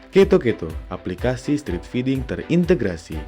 Keto, aplikasi street feeding terintegrasi.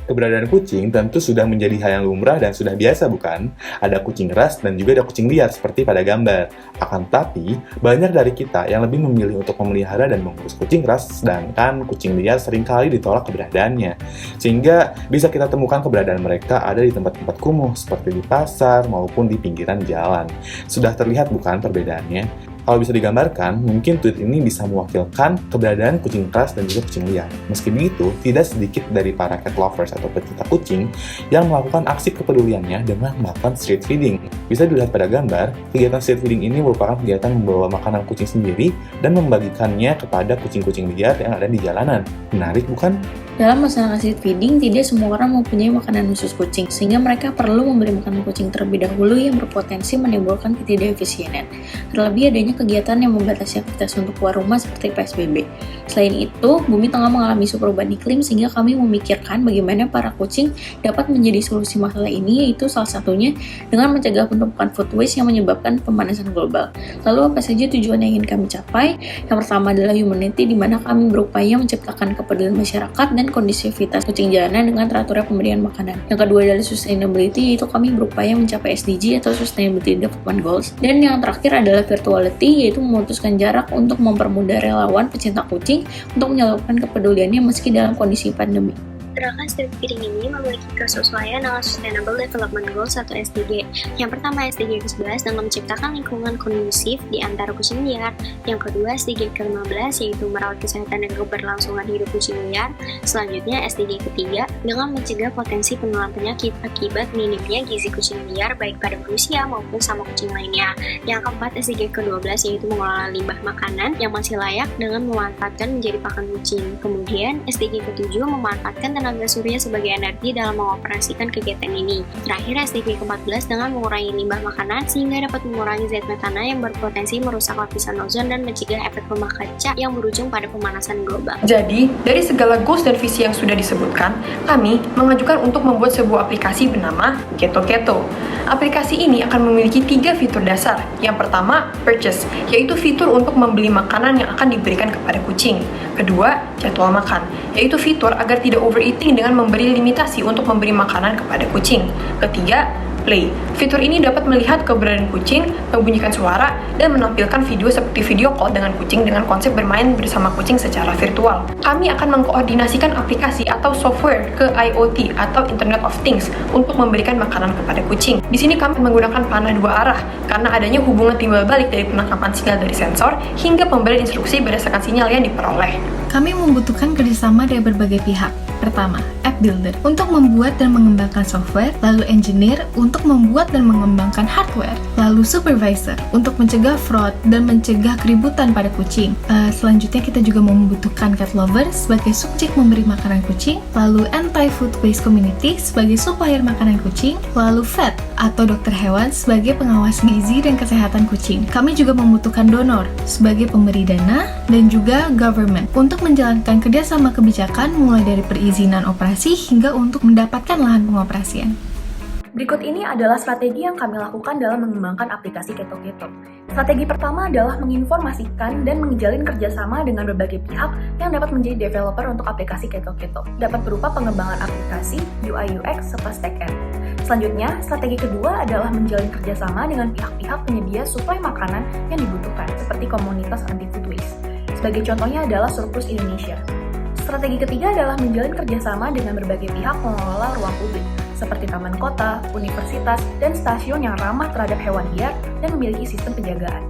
Keberadaan kucing tentu sudah menjadi hal yang lumrah dan sudah biasa, bukan? Ada kucing ras dan juga ada kucing liar seperti pada gambar. Akan tetapi, banyak dari kita yang lebih memilih untuk memelihara dan mengurus kucing ras, sedangkan kucing liar seringkali ditolak keberadaannya. Sehingga bisa kita temukan keberadaan mereka ada di tempat-tempat kumuh, seperti di pasar maupun di pinggiran jalan. Sudah terlihat bukan perbedaannya? Kalau bisa digambarkan, mungkin tweet ini bisa mewakilkan keberadaan kucing ras dan juga kucing liar. Meski begitu, tidak sedikit dari para cat lovers atau pecinta kucing yang melakukan aksi kepeduliannya dengan melakukan street feeding. Bisa dilihat pada gambar, kegiatan street feeding ini merupakan kegiatan membawa makanan kucing sendiri dan membagikannya kepada kucing-kucing liar yang ada di jalanan. Menarik bukan? Dalam melaksanakan street feeding, tidak semua orang mempunyai makanan khusus kucing, sehingga mereka perlu membeli makanan kucing terlebih dahulu yang berpotensi menimbulkan ketidakefisienan. Terlebih adanya kegiatan yang membatasi aktivitas untuk keluar rumah seperti PSBB. Selain itu, bumi tengah mengalami isu perubahan iklim, sehingga kami memikirkan bagaimana para kucing dapat menjadi solusi masalah ini, yaitu salah satunya dengan mencegah penumpukan food waste yang menyebabkan pemanasan global. Lalu apa saja tujuan yang ingin kami capai? Yang pertama adalah humanity, di mana kami berupaya menciptakan kepedulian masyarakat dan kondisivitas kucing jalanan dengan teraturnya pemberian makanan. Yang kedua adalah sustainability, yaitu kami berupaya mencapai SDG atau Sustainability Development Goals. Dan yang terakhir adalah virtuality, yaitu memutuskan jarak untuk mempermudah relawan pecinta kucing untuk menyalurkan kepeduliannya meski dalam kondisi pandemi. Gerakan street feeding ini memiliki kesesuaian dengan Sustainable Development Goals atau SDG. Yang pertama SDG ke-11 dengan menciptakan lingkungan kondusif di antara kucing liar. Yang kedua SDG ke-15 yaitu merawat kesehatan dan keberlangsungan hidup kucing liar. Selanjutnya SDG ketiga dengan mencegah potensi penularan penyakit akibat minimnya gizi kucing liar baik pada manusia maupun sama kucing lainnya. Yang keempat SDG ke-12 yaitu mengelola limbah makanan yang masih layak dengan memanfaatkan menjadi pakan kucing. Kemudian SDG ke-7 memanfaatkan tenaga surya sebagai energi dalam mengoperasikan kegiatan ini. Terakhir, SDG ke-14 dengan mengurangi limbah makanan sehingga dapat mengurangi zat metana yang berpotensi merusak lapisan ozon dan mencegah efek rumah kaca yang berujung pada pemanasan global. Jadi, dari segala goals dan visi yang sudah disebutkan, kami mengajukan untuk membuat sebuah aplikasi bernama Keto. Aplikasi ini akan memiliki 3 fitur dasar. Yang pertama, purchase, yaitu fitur untuk membeli makanan yang akan diberikan kepada kucing. Kedua, jadwal makan, yaitu fitur agar tidak overeating dengan memberi limitasi untuk memberi makanan kepada kucing. Ketiga, play. Fitur ini dapat melihat keberadaan kucing, membunyikan suara, dan menampilkan video seperti video call dengan kucing dengan konsep bermain bersama kucing secara virtual. Kami akan mengkoordinasikan aplikasi atau software ke IoT atau Internet of Things untuk memberikan makanan kepada kucing. Di sini kami menggunakan panah 2 arah karena adanya hubungan timbal balik dari penangkapan sinyal dari sensor hingga pemberian instruksi berdasarkan sinyal yang diperoleh. Kami membutuhkan kerjasama dari berbagai pihak. Pertama, app builder untuk membuat dan mengembangkan software, lalu engineer untuk membuat dan mengembangkan hardware, lalu supervisor untuk mencegah fraud dan mencegah keributan pada kucing. Selanjutnya kita juga membutuhkan cat lover sebagai subjek memberi makanan kucing, lalu anti-food waste community sebagai supplier makanan kucing, lalu vet atau dokter hewan sebagai pengawas gizi dan kesehatan kucing. Kami juga membutuhkan donor sebagai pemberi dana dan juga government untuk menjalankan kerjasama kebijakan mulai dari perizinan operasi hingga untuk mendapatkan lahan pengoperasian. Berikut ini adalah strategi yang kami lakukan dalam mengembangkan aplikasi Keto. Strategi pertama adalah menginformasikan dan menjalin kerjasama dengan berbagai pihak yang dapat menjadi developer untuk aplikasi Keto. Dapat berupa pengembangan aplikasi, UI UX, serta stack-end. Selanjutnya, strategi kedua adalah menjalin kerjasama dengan pihak-pihak penyedia suplai makanan yang dibutuhkan, seperti komunitas anti-food waste. Sebagai contohnya adalah Surplus Indonesia. Strategi ketiga adalah menjalin kerjasama dengan berbagai pihak pengelola ruang publik, seperti taman kota, universitas, dan stasiun yang ramah terhadap hewan liar dan memiliki sistem penjagaan.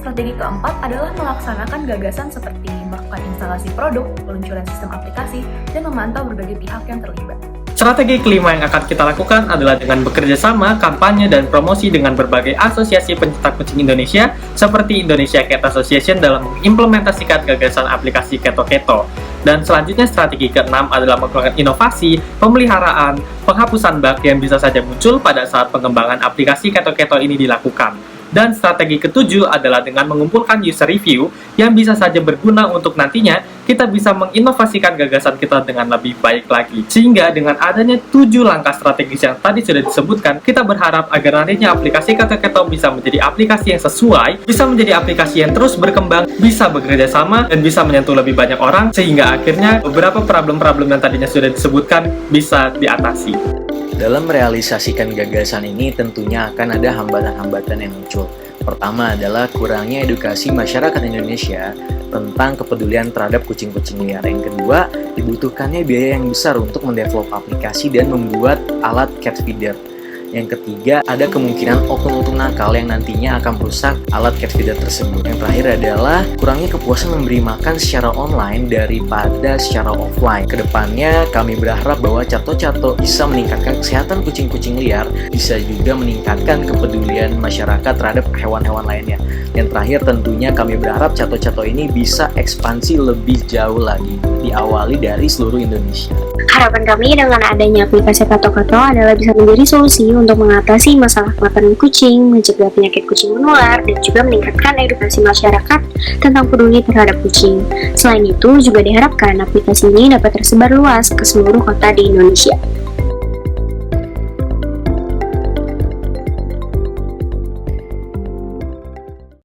Strategi keempat adalah melaksanakan gagasan seperti melakukan instalasi produk, peluncuran sistem aplikasi, dan memantau berbagai pihak yang terlibat. Strategi kelima yang akan kita lakukan adalah dengan bekerja sama, kampanye, dan promosi dengan berbagai asosiasi pencinta kucing Indonesia seperti Indonesia Cat Association dalam mengimplementasikan gagasan aplikasi Keto. Dan selanjutnya strategi keenam adalah melakukan inovasi, pemeliharaan, penghapusan bug yang bisa saja muncul pada saat pengembangan aplikasi Keto ini dilakukan. Dan strategi ketujuh adalah dengan mengumpulkan user review yang bisa saja berguna untuk nantinya kita bisa menginovasikan gagasan kita dengan lebih baik lagi. Sehingga dengan adanya 7 langkah strategis yang tadi sudah disebutkan, kita berharap agar nantinya aplikasi Keto-Keto bisa menjadi aplikasi yang sesuai, bisa menjadi aplikasi yang terus berkembang, bisa bekerja sama, dan bisa menyentuh lebih banyak orang, sehingga akhirnya beberapa problem-problem yang tadinya sudah disebutkan bisa diatasi. Dalam merealisasikan gagasan ini tentunya akan ada hambatan-hambatan yang muncul. Pertama adalah kurangnya edukasi masyarakat Indonesia tentang kepedulian terhadap kucing-kucing liar. Yang kedua, dibutuhkannya biaya yang besar untuk mendevelop aplikasi dan membuat alat cat feeder. Yang ketiga, ada kemungkinan oknum-oknum nakal yang nantinya akan merusak alat cat feeder tersebut. Yang terakhir adalah kurangnya kepuasan memberi makan secara online daripada secara offline. Kedepannya, kami berharap bahwa Cato-Cato bisa meningkatkan kesehatan kucing-kucing liar, bisa juga meningkatkan kepedulian masyarakat terhadap hewan-hewan lainnya. Yang terakhir, tentunya kami berharap Cato-Cato ini bisa ekspansi lebih jauh lagi, diawali dari seluruh Indonesia. Harapan kami dengan adanya aplikasi Keto-Keto adalah bisa menjadi solusi untuk mengatasi masalah kelaparan kucing, mencegah penyakit kucing menular, dan juga meningkatkan edukasi masyarakat tentang peduli terhadap kucing. Selain itu, juga diharapkan aplikasi ini dapat tersebar luas ke seluruh kota di Indonesia.